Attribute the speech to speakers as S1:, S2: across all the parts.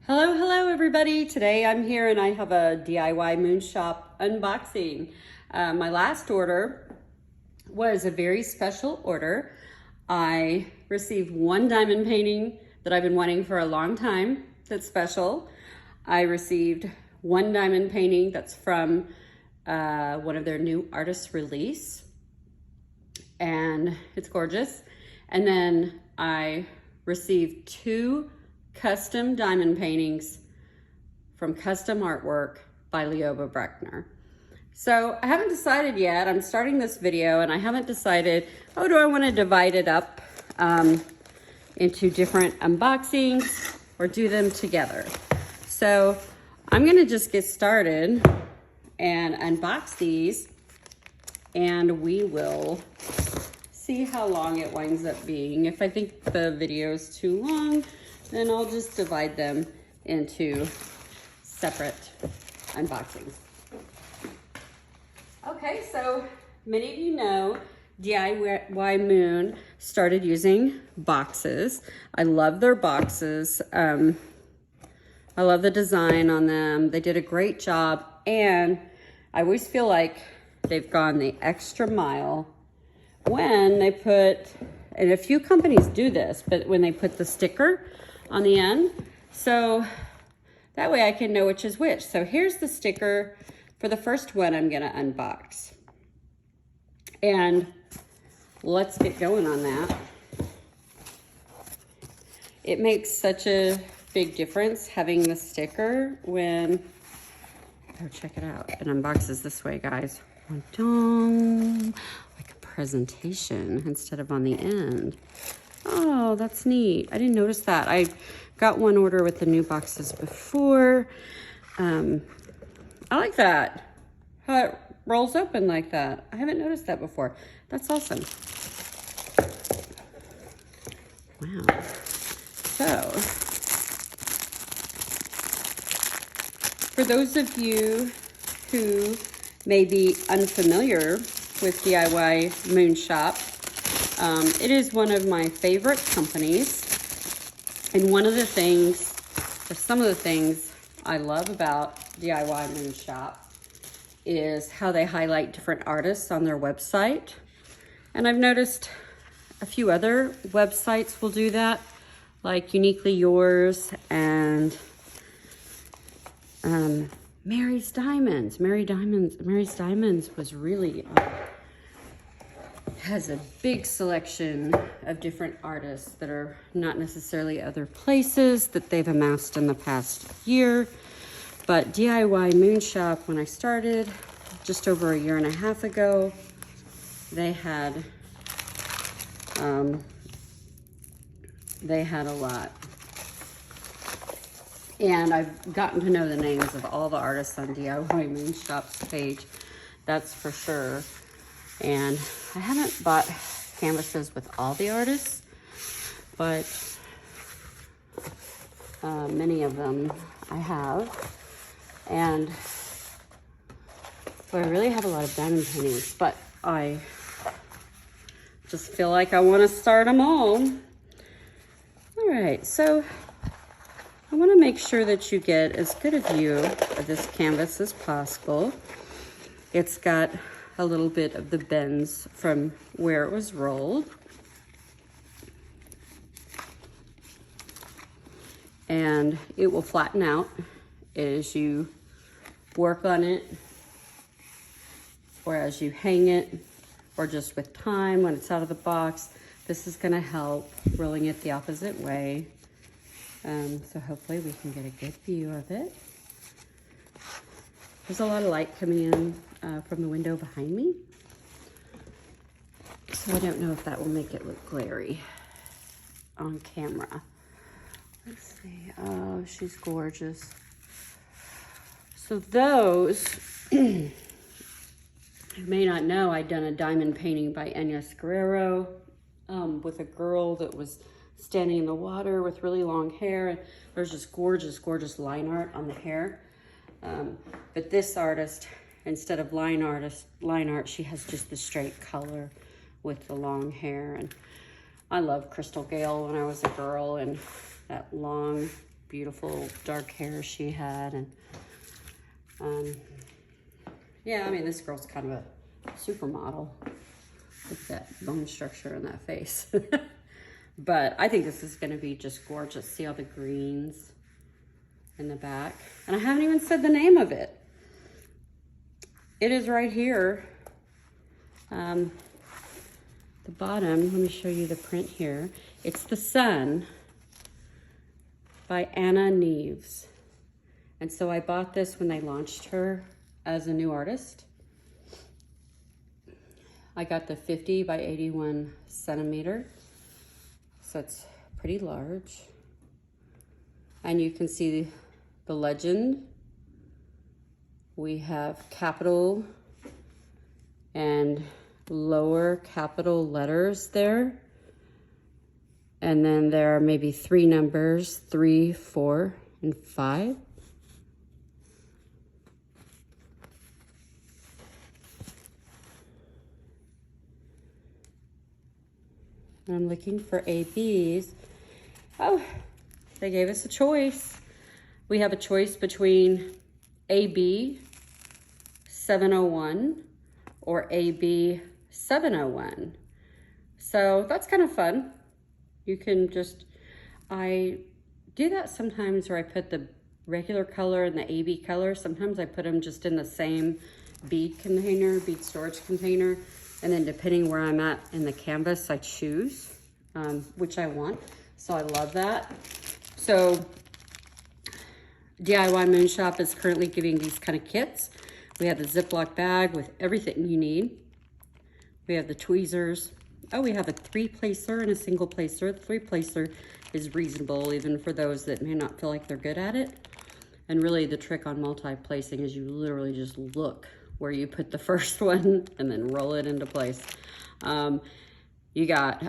S1: Hello everybody. Today I'm here and I have a DiyMoonShop unboxing. My last order was a very special order. I received one diamond painting that I've been wanting for a long time that's special. I received one diamond painting that's from one of their new artists release, and it's gorgeous. And then I received two custom diamond paintings from Custom Artwork by Lioba Bruckner. So I haven't decided yet. I'm starting this video and I haven't decided, do I want to divide it up into different unboxings or do them together? So I'm gonna just get started and unbox these, and we will see how long it winds up being. If I think the video is too long, then I'll just divide them into separate unboxings. Okay, so many of you know DiyMoon started using boxes. I love their boxes. I love the design on them. They did a great job, and I always feel like they've gone the extra mile when they put, and a few companies do this, but when they put the sticker on the end, so that way I can know which is which. So here's the sticker for the first one I'm gonna unbox. And let's get going on that. It makes such a big difference having the sticker when, oh, check it out. It unboxes this way, guys. Like a presentation instead of on the end. Oh, that's neat. I didn't notice that. I got one order with the new boxes before. I like that. How it rolls open like that. I haven't noticed that before. That's awesome. Wow. So, for those of you who may be unfamiliar with DiyMoonShop, it is one of my favorite companies, and one of the things, or some of the things I love about DiyMoonShop is how they highlight different artists on their website. And I've noticed a few other websites will do that, like Uniquely Yours and Mary's Diamonds. Mary's Diamonds was really has a big selection of different artists that are not necessarily other places that they've amassed in the past year. But DiyMoonShop, when I started just over a year and a half ago, they had a lot. And I've gotten to know the names of all the artists on DiyMoonShop's page, that's for sure. And I haven't bought canvases with all the artists, but many of them I have. And so I really have a lot of diamond paintings, but I just feel like I want to start them all. All right, so I want to make sure that you get as good a view of this canvas as possible. It's got a little bit of the bends from where it was rolled. And it will flatten out as you work on it, or as you hang it, or just with time when it's out of the box. This is gonna help rolling it the opposite way. So hopefully we can get a good view of it. There's a lot of light coming in from the window behind me, so I don't know if that will make it look glary on camera. Let's see. Oh, she's gorgeous. So those, you may not know, I'd done a diamond painting by Agnes Guerrero with a girl that was standing in the water with really long hair. There's just gorgeous, gorgeous line art on the hair. But this artist, instead of line art, she has just the straight color with the long hair. And I loved Crystal Gale when I was a girl, and that long beautiful dark hair she had. And yeah, I mean, this girl's kind of a supermodel. Look at that bone structure in that face. But I think this is going to be just gorgeous. See all the greens in the back. And I haven't even said the name of it. It is right here. The bottom, let me show you the print here. It's The Sun by Anna Neves. And so I bought this when they launched her as a new artist. I got the 50 by 81 centimeter. So it's pretty large. And you can see the legend. We have capital and lower capital letters there. And then there are maybe 3 numbers, 3, 4, and 5. I'm looking for ABs. Oh, they gave us a choice. We have a choice between AB 701 or AB 701. So that's kind of fun. You can just, I do that sometimes where I put the regular color and the AB color. Sometimes I put them just in the same bead container, bead storage container. And then depending where I'm at in the canvas, I choose which I want. So I love that. So DiyMoonShop is currently giving these kind of kits. We have the Ziploc bag with everything you need. We have the tweezers. Oh, we have a 3-placer and a single placer. The 3-placer is reasonable even for those that may not feel like they're good at it. And really the trick on multi-placing is you literally just look where you put the first one and then roll it into place. We got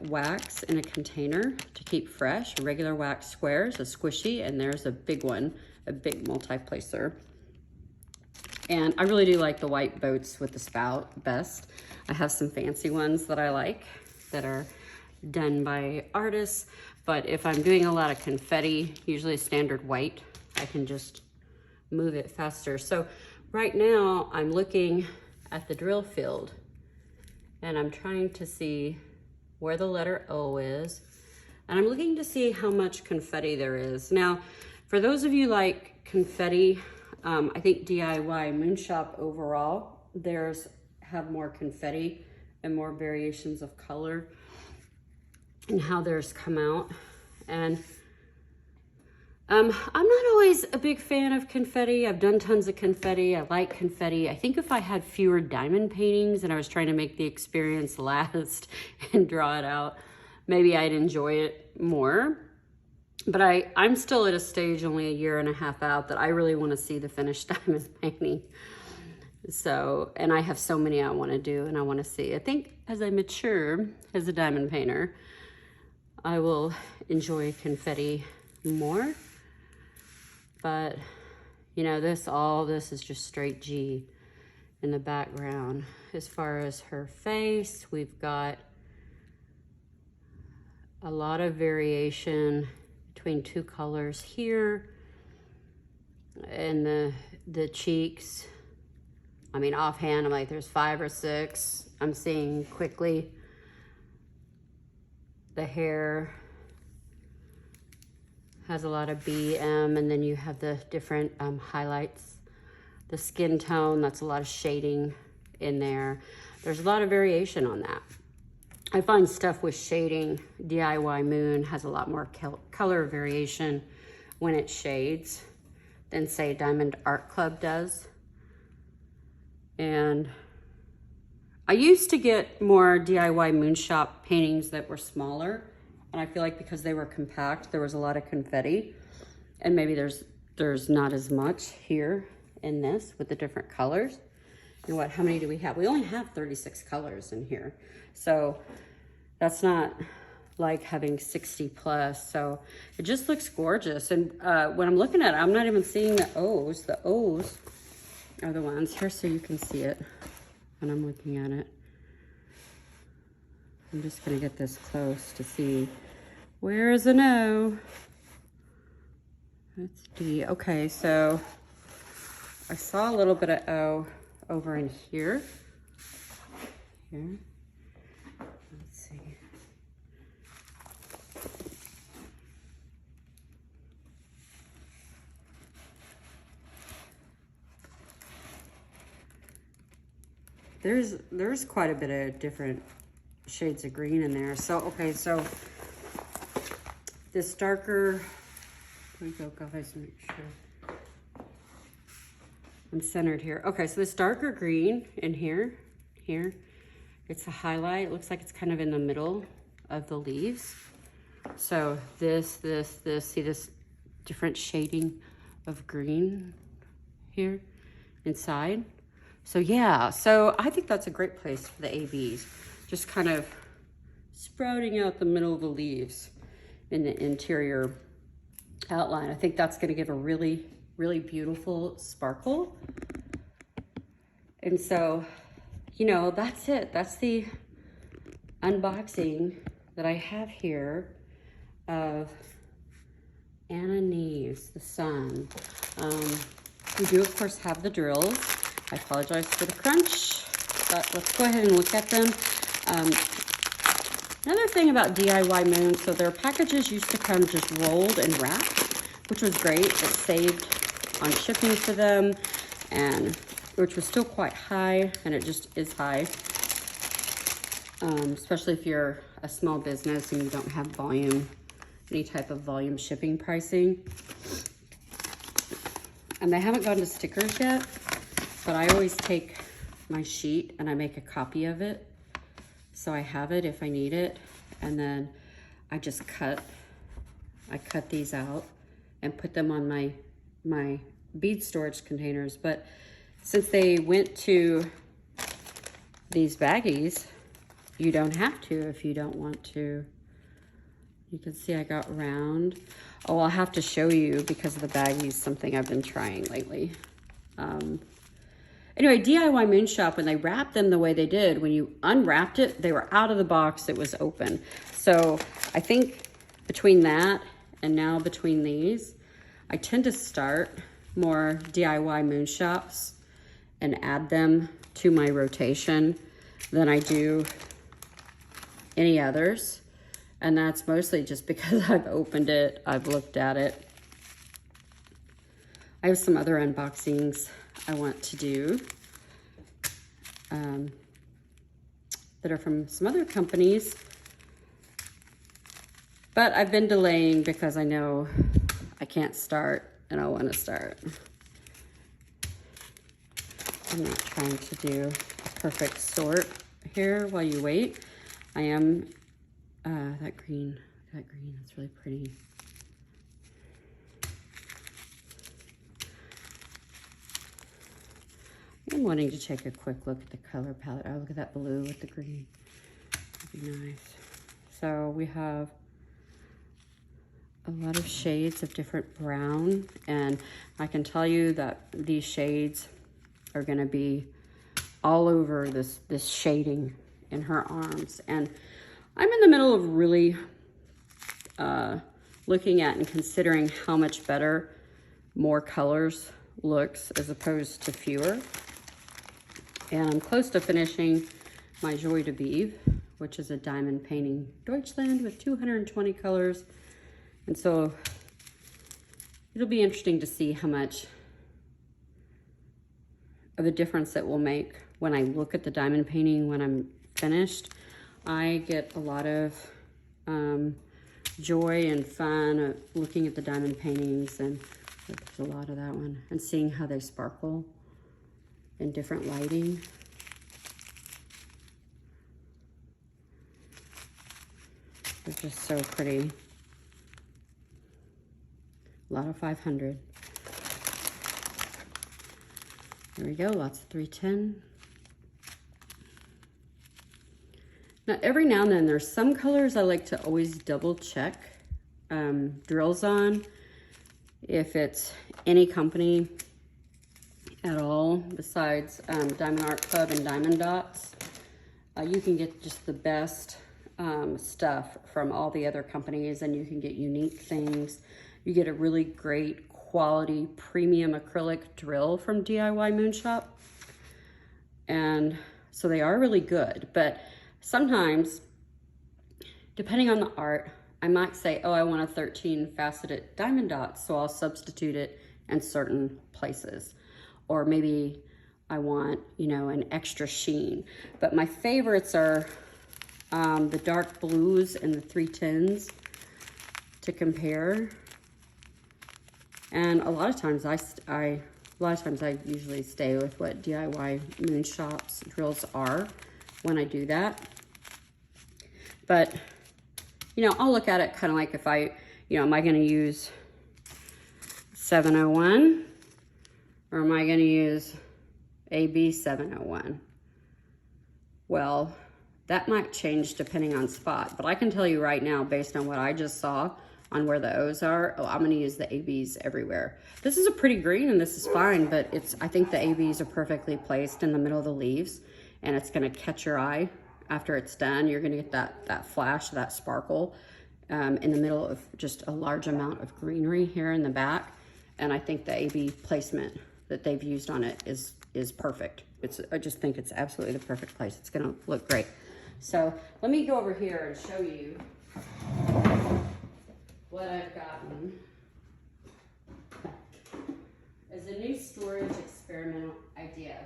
S1: wax in a container to keep fresh, regular wax squares, a squishy, and there's a big one, a big multi-placer. And I really do like the white boats with the spout best. I have some fancy ones that I like that are done by artists, but if I'm doing a lot of confetti, usually standard white, I can just move it faster. So right now I'm looking at the drill field and I'm trying to see where the letter O is. And I'm looking to see how much confetti there is. Now, for those of you like confetti, I think DiyMoonShop overall, theirs have more confetti and more variations of color and how theirs come out. And I'm not always a big fan of confetti. I've done tons of confetti. I like confetti. I think if I had fewer diamond paintings and I was trying to make the experience last and draw it out, maybe I'd enjoy it more. But I'm still at a stage only a year and a half out that I really want to see the finished diamond painting. So, and I have so many I want to do and I want to see. I think as I mature as a diamond painter, I will enjoy confetti more. But, you know, all this is just straight G in the background. As far as her face, we've got a lot of variation between 2 colors here. And the cheeks, I mean, offhand, I'm like, there's 5 or 6. I'm seeing quickly. The hair has a lot of BM, and then you have the different highlights. The skin tone, that's a lot of shading in there. There's a lot of variation on that. I find stuff with shading, DiyMoon has a lot more color variation when it shades than say Diamond Art Club does. And I used to get more DiyMoonShop paintings that were smaller. And I feel like because they were compact, there was a lot of confetti. And maybe there's not as much here in this with the different colors. And what, how many do we have? We only have 36 colors in here. So that's not like having 60 plus. So it just looks gorgeous. And when I'm looking at it, I'm not even seeing the O's. The O's are the ones here so you can see it when I'm looking at it. I'm just gonna get this close to see where is an O. That's D. Okay, so I saw a little bit of O over in here. Here. Let's see. There's quite a bit of different shades of green in there. So, okay, so this darker, let me go guys, make sure I'm centered here. Okay, so this darker green in here, it's a highlight. It looks like it's kind of in the middle of the leaves. So this, see this different shading of green here inside. So yeah, so I think that's a great place for the ABs. Just kind of sprouting out the middle of the leaves in the interior outline. I think that's gonna give a really, really beautiful sparkle. And so, you know, that's it. That's the unboxing that I have here of Anna Neves, the Sun. We do, of course, have the drills. I apologize for the crunch, but let's go ahead and look at them. Another thing about DIY Moon, so their packages used to come just rolled and wrapped, which was great. It saved on shipping for them, and which was still quite high, and it just is high, especially if you're a small business and you don't have volume, any type of volume shipping pricing. And they haven't gone to stickers yet, but I always take my sheet and I make a copy of it, so I have it if I need it. And then I just cut these out and put them on my bead storage containers. But since they went to these baggies, you don't have to if you don't want to. You can see I got round. Oh, I'll have to show you because of the baggies, something I've been trying lately. Anyway, DIY MoonShop, when they wrapped them the way they did, when you unwrapped it, they were out of the box, it was open. So I think between that and now between these, I tend to start more DIY MoonShops and add them to my rotation than I do any others. And that's mostly just because I've opened it, I've looked at it. I have some other unboxings I want to do that are from some other companies, but I've been delaying because I know I can't start and I want to start. I'm not trying to do a perfect sort here while you wait. I am, that green, that's really pretty. I'm wanting to take a quick look at the color palette. Oh, look at that blue with the green. That'd be nice. So we have a lot of shades of different brown, and I can tell you that these shades are gonna be all over this shading in her arms. And I'm in the middle of really looking at and considering how much better more colors looks as opposed to fewer. And I'm close to finishing my Joie de Vivre, which is a diamond painting Deutschland with 220 colors. And so it'll be interesting to see how much of a difference it will make when I look at the diamond painting when I'm finished. I get a lot of joy and fun of looking at the diamond paintings, and there's a lot of that one, and seeing how they sparkle in different lighting. They're just so pretty. A lot of 500. There we go, lots of 310. Now, every now and then, there's some colors I like to always double check drills on. If it's any company at all besides Diamond Art Club and Diamond Dots, you can get just the best stuff from all the other companies, and you can get unique things You get a really great quality premium acrylic drill from DiyMoonShop. And so they are really good, but sometimes, depending on the art, I might say, oh, I want a 13 faceted diamond dot, so I'll substitute it in certain places. Or maybe I want, you know, an extra sheen. But my favorites are the dark blues and the 310s to compare. And a lot of times I usually stay with what DiyMoonShop's drills are when I do that. But, you know, I'll look at it kind of like if I, you know, am I going to use 701 or am I going to use AB 701? Well, that might change depending on spot, but I can tell you right now, based on what I just saw on where the O's are, oh, I'm going to use the ABs everywhere. This is a pretty green and this is fine, but I think the ABs are perfectly placed in the middle of the leaves, and it's going to catch your eye after it's done. You're going to get that flash, that sparkle in the middle of just a large amount of greenery here in the back. And I think the AB placement that they've used on it is perfect. I just think it's absolutely the perfect place. It's going to look great. So let me go over here and show you what I've gotten as a new storage experimental idea.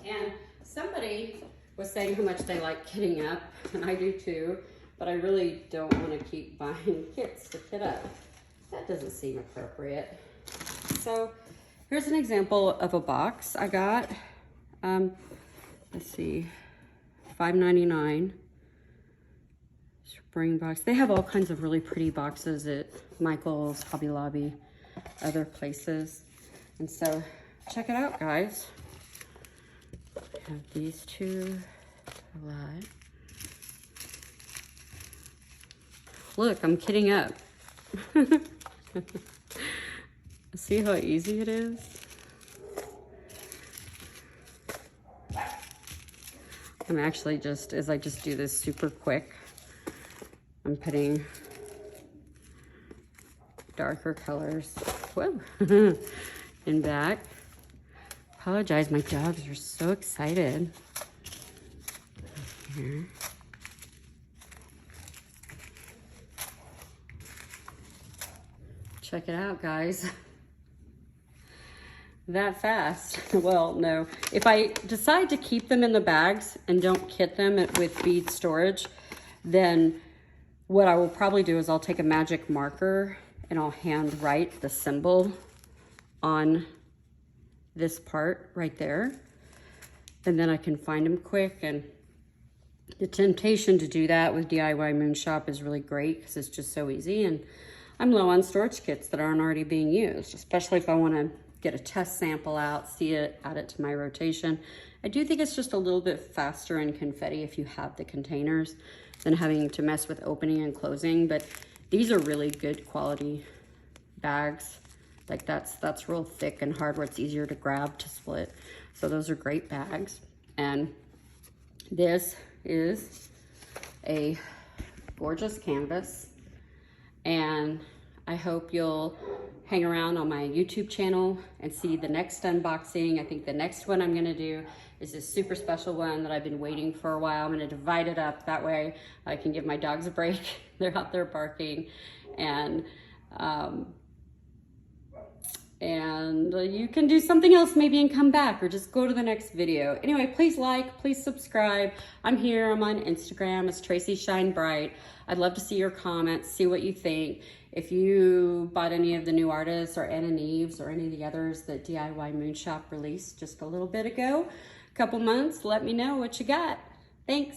S1: And somebody was saying how much they like kitting up, and I do too, but I really don't want to keep buying kits to kit up. That doesn't seem appropriate. So here's an example of a box I got. Let's see, $5.99. Spring box. They have all kinds of really pretty boxes at Michael's, Hobby Lobby, other places. And so check it out, guys. I have these two a lot. Look, I'm kitting up. See how easy it is? I'm actually just, as I just do this super quick, I'm putting darker colors, whoa, in back. Apologize, my dogs are so excited. Here. Check it out, guys. That fast. Well, no. If I decide to keep them in the bags and don't kit them with bead storage, then what I will probably do is I'll take a magic marker and I'll hand write the symbol on this part right there. And then I can find them quick. And the temptation to do that with DiyMoonShop is really great because it's just so easy. And I'm low on storage kits that aren't already being used, especially if I want to get a test sample out, see it, add it to my rotation. I do think it's just a little bit faster in confetti if you have the containers than having to mess with opening and closing. But these are really good quality bags. Like that's real thick and hard where it's easier to grab to split. So those are great bags. And this is a gorgeous canvas. And I hope you'll hang around on my YouTube channel and see the next unboxing. I think the next one I'm gonna do is this super special one that I've been waiting for a while. I'm gonna divide it up. That way I can give my dogs a break. They're out there barking. And you can do something else maybe and come back or just go to the next video. Anyway, please like, please subscribe. I'm here, I'm on Instagram, it's Tracy Shine Bright. I'd love to see your comments, see what you think. If you bought any of the new artists or Anna Neves or any of the others that DiyMoonShop released just a little bit ago, a couple months, let me know what you got. Thanks.